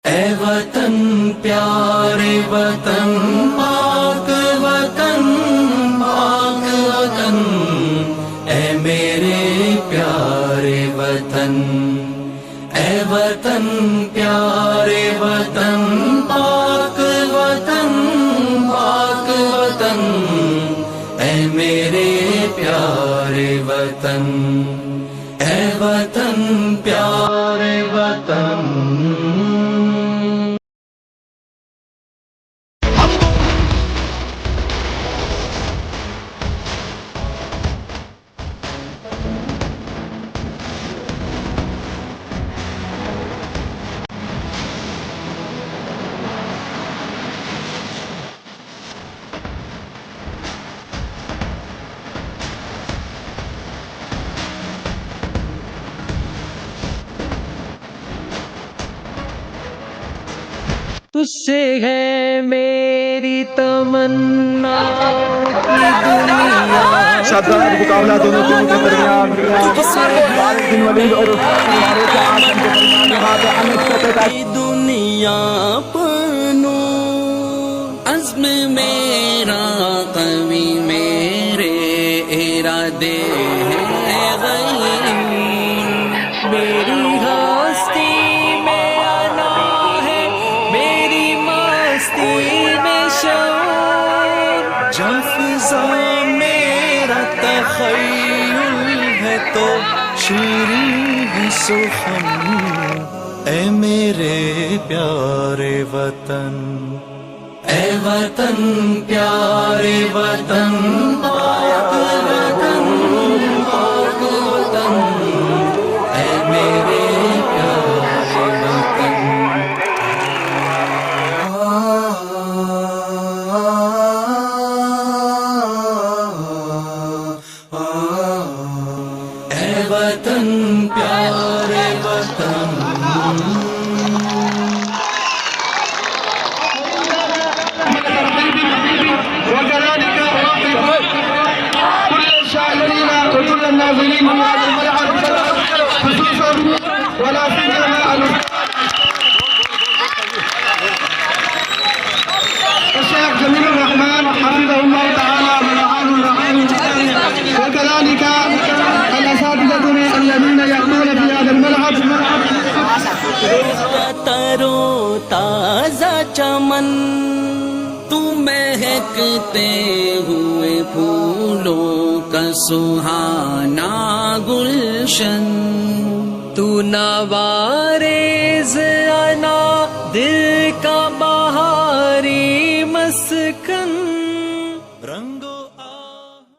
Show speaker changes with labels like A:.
A: ए वतन प्यारे वतन पाक वतन पाक वतन, ए मेरे प्यारे वतन। ए वतन प्यारे वतन पाक वतन पाक वतन, ए मेरे प्यारे वतन। ए वतन प्यारे वतन।
B: तुझसे है मेरी तमन्ना की दुनिया।
C: शानदार मुकाबला दोनों टीमों के दरमियान। दिन वलीद और
A: की दुनिया पनो अज़्म मेरा कवी मेरे इरादे हैं गैर। मेरी हस्ती में आना है, मेरी मस्ती में शौर। जफ़्ज़ा मेरा तख़य्युल है तो शीरीं है सुख़न, ए मेरे प्यारे वतन। ए वतन प्यारे वतन पाक वतन पाक वतन, ए मेरे प्यारे वतन। ए वतन प्यारे वतन।
C: وكل الناظرين من هذا الملعب خصوصا ولا سيما الشيخ جميل الرحمن حفظه الله تعالى ورعاه ورعاه، وكذلك الاساتذه الذين يأتون في هذا الملعب.
A: तरो ताजा चमन तू महकते हुए फूलों का सुहाना गुलशन।
B: तू नवारेज़ अना दिल का बहारी मस्कन।
A: रंग